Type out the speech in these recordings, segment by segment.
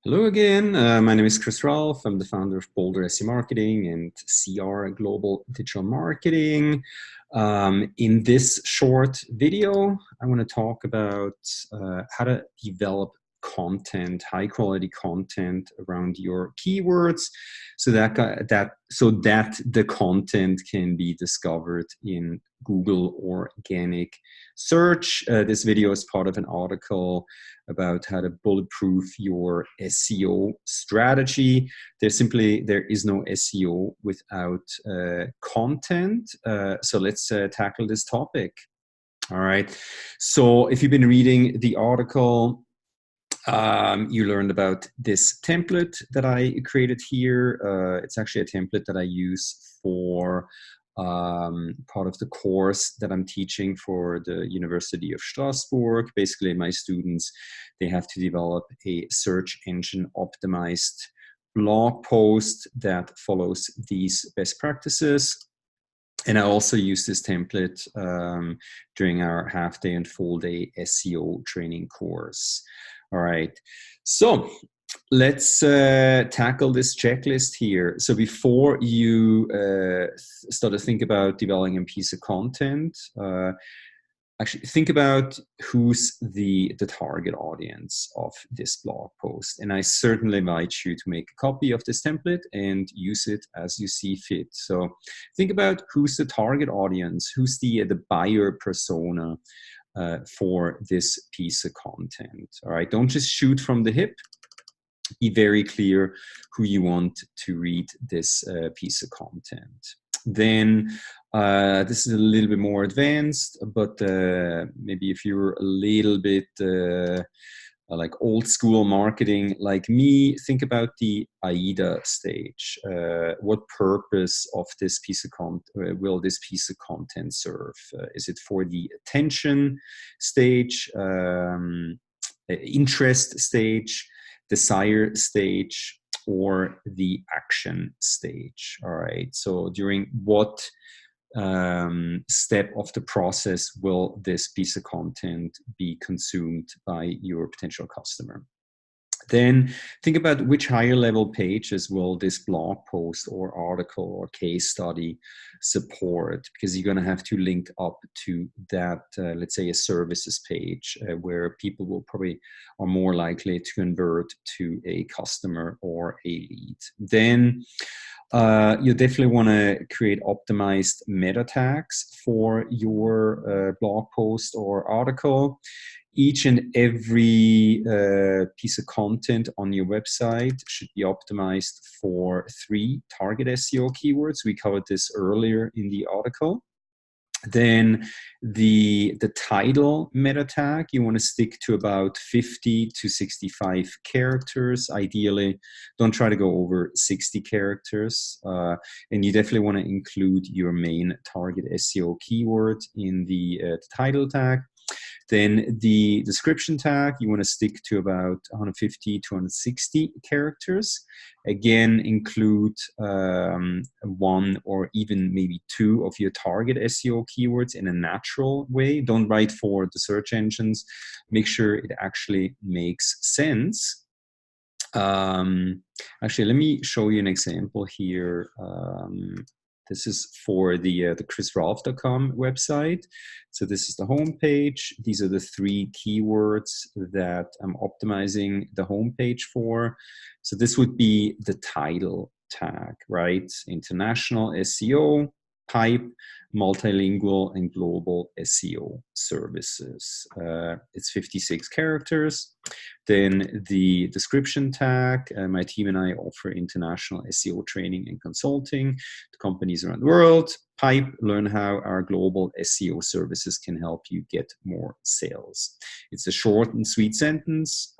Hello again. My name is Chris Ralph. I'm the founder of Boulder SEO Marketing and CR Global Digital Marketing. In this short video, I want to talk about how to develop content, high quality content around your keywords, so that the content can be discovered in Google organic search. This video is part of an article about how to bulletproof your SEO strategy. There is no SEO without content. So let's tackle this topic. All right. So if you've been reading the article, you learned about this template that I created here. It's actually a template that I use for part of the course that I'm teaching for the University of Strasbourg. Basically, my students, they have to develop a search engine optimized blog post that follows these best practices. And I also use this template during our half day and full day SEO training course. All right, so let's tackle this checklist here. So before you start to think about developing a piece of content, actually think about who's the target audience of this blog post. And I certainly invite you to make a copy of this template and use it as you see fit. So think about who's the target audience, who's the buyer persona for this piece of content. All right, don't just shoot from the hip. Be very clear who you want to read this piece of content. Then this is a little bit more advanced, but maybe if you're a little bit like old school marketing like me, think about the AIDA stage. What purpose of this piece of content will this piece of content serve? Is it for the attention stage, interest stage, desire stage, or the action stage? All right, so during what step of the process will this piece of content be consumed by your potential customer? Then think about which higher level pages will this blog post or article or case study support, because you're going to have to link up to that, let's say a services page where people will probably are more likely to convert to a customer or a lead. Then you definitely want to create optimized meta tags for your blog post or article. Each and every piece of content on your website should be optimized for 3 target SEO keywords. We covered this earlier in the article. Then the title meta tag, you want to stick to about 50 to 65 characters. Ideally, don't try to go over 60 characters. And you definitely want to include your main target SEO keyword in the title tag. Then the description tag, you want to stick to about 150 to 160 characters. Again, include 1 or even maybe 2 of your target SEO keywords in a natural way. Don't write for the search engines. Make sure it actually makes sense. Actually, let me show you an example here. This is for the chrisralph.com website. So this is the home page. These are the 3 keywords that I'm optimizing the home page for. So this would be the title tag, right? International SEO, pipe, multilingual and global SEO services. It's 56 characters. Then the description tag, my team and I offer international SEO training and consulting to companies around the world. Pipe, learn how our global SEO services can help you get more sales. It's a short and sweet sentence.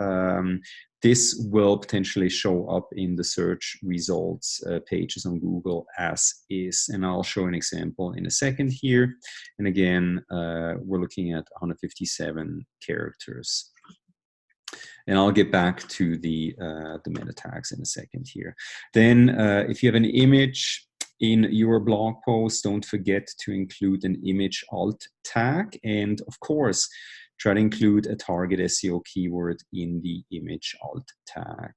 This will potentially show up in the search results pages on Google as is. And I'll show an example in a second here. And again, we're looking at 157 characters. And I'll get back to the meta tags in a second here. Then if you have an image in your blog post, don't forget to include an image alt tag. And of course, try to include a target SEO keyword in the image alt tag.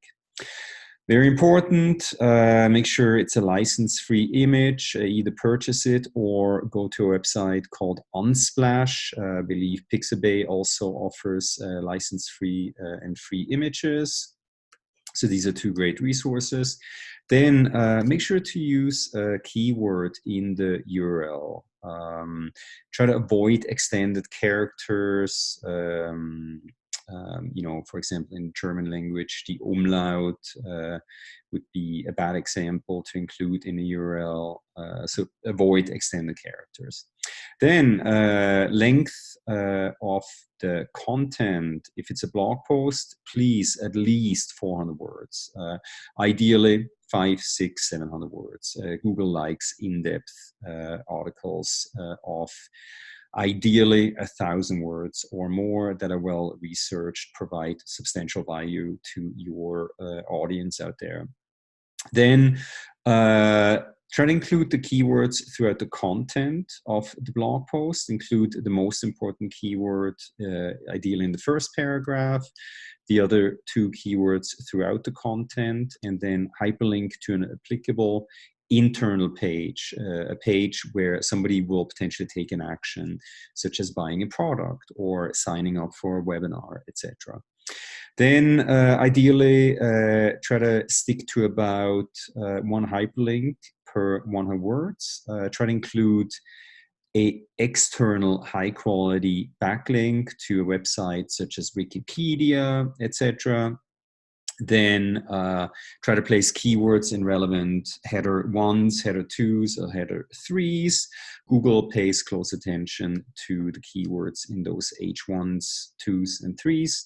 Very important, make sure it's a license-free image, either purchase it or go to a website called Unsplash. I believe Pixabay also offers license-free and free images. So these are two great resources. Then make sure to use a keyword in the URL. Try to avoid extended characters. You know, for example, in German language, the umlaut would be a bad example to include in a URL. So avoid extended characters. Then length of the content. If it's a blog post, please at least 400 words. Ideally 500, 600, 700 words. Google likes in-depth articles of ideally 1,000 words or more that are well researched, provide substantial value to your audience out there. Then try to include the keywords throughout the content of the blog post. Include the most important keyword, ideally in the first paragraph, the other two keywords throughout the content, and then hyperlink to an applicable internal page, a page where somebody will potentially take an action, such as buying a product or signing up for a webinar, etc. Then ideally try to stick to about one hyperlink per 100 words. Try to include a external high quality backlink to a website such as Wikipedia, etc. Then try to place keywords in relevant header 1s, header 2s, or header 3s. Google pays close attention to the keywords in those H1s, 2s, and 3s.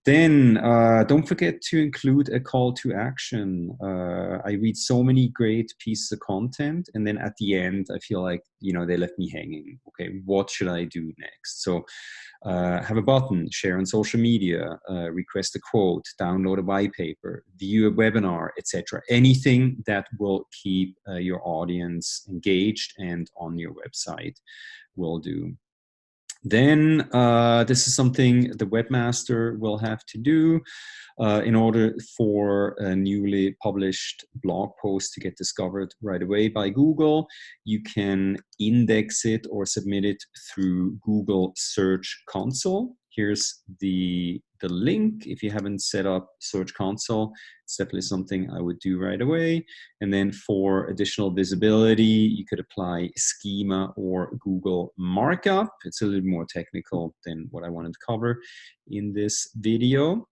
Then don't forget to include a call to action. I read so many great pieces of content, and then at the end, I feel like, you know, they left me hanging. Okay, what should I do next? So have a button, share on social media, request a quote, download a white paper, view a webinar, etc. Anything that will keep your audience engaged and on your website will do. Then this is something the webmaster will have to do in order for a newly published blog post to get discovered right away by Google. You can index it or submit it through Google Search Console. Here's the link. If you haven't set up Search Console, it's definitely something I would do right away. And then for additional visibility, you could apply schema or Google markup. It's a little more technical than what I wanted to cover in this video.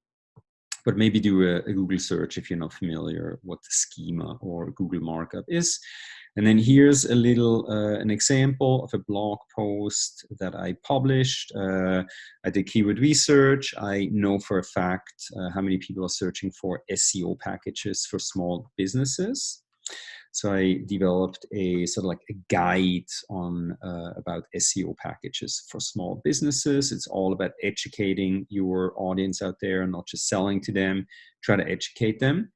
But maybe do a Google search if you're not familiar what the schema or Google markup is. And then here's a little, an example of a blog post that I published. I did keyword research. I know for a fact how many people are searching for SEO packages for small businesses. So I developed a sort of like a guide on about SEO packages for small businesses. It's all about educating your audience out there, not just selling to them, try to educate them.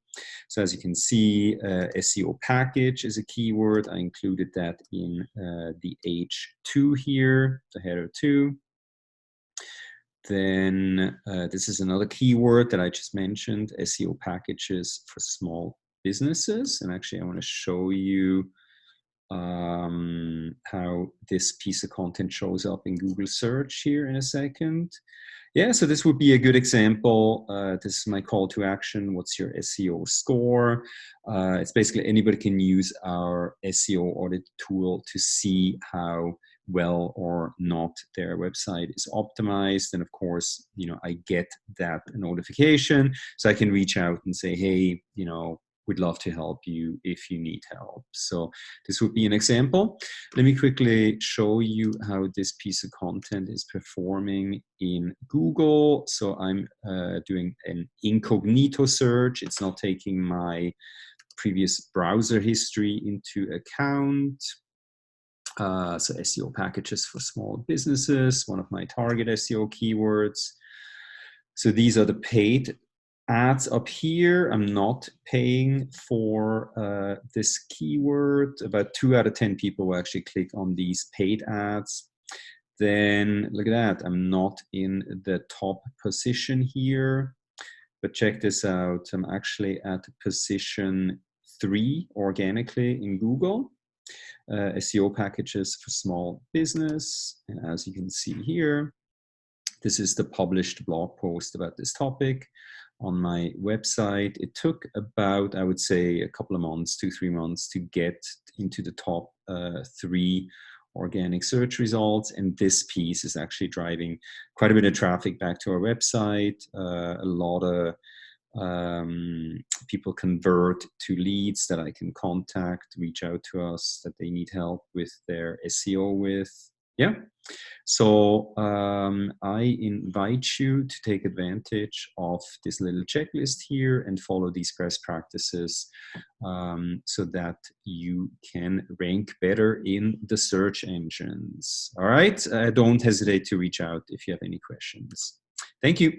So as you can see, SEO package is a keyword. I included that in the H2 here, the header 2. Then this is another keyword that I just mentioned, SEO packages for small businesses. And actually I want to show you how this piece of content shows up in Google search here in a second. Yeah, so this would be a good example. This is my call to action. What's your SEO score? It's basically anybody can use our SEO audit tool to see how well or not their website is optimized. And of course, you know, I get that notification, so I can reach out and say, hey, you know, we'd love to help you if you need help. So this would be an example. Let me quickly show you how this piece of content is performing in Google. So I'm doing an incognito search. It's not taking my previous browser history into account. So SEO packages for small businesses, one of my target SEO keywords. So these are the paid ads up here. I'm not paying for this keyword. About 2 out of 10 people will actually click on these paid ads. then look at that. I'm not in the top position here, but check this out. I'm actually at position 3 organically in Google. SEO packages for small business. And as you can see here, this is the published blog post about this topic on my website. It took about, I would say, a couple of months, 2-3 months to get into the top 3 organic search results. And this piece is actually driving quite a bit of traffic back to our website. A lot of people convert to leads that I can contact, reach out to us that they need help with their SEO with. Yeah. So I invite you to take advantage of this little checklist here and follow these best practices so that you can rank better in the search engines. All right. Don't hesitate to reach out if you have any questions. Thank you.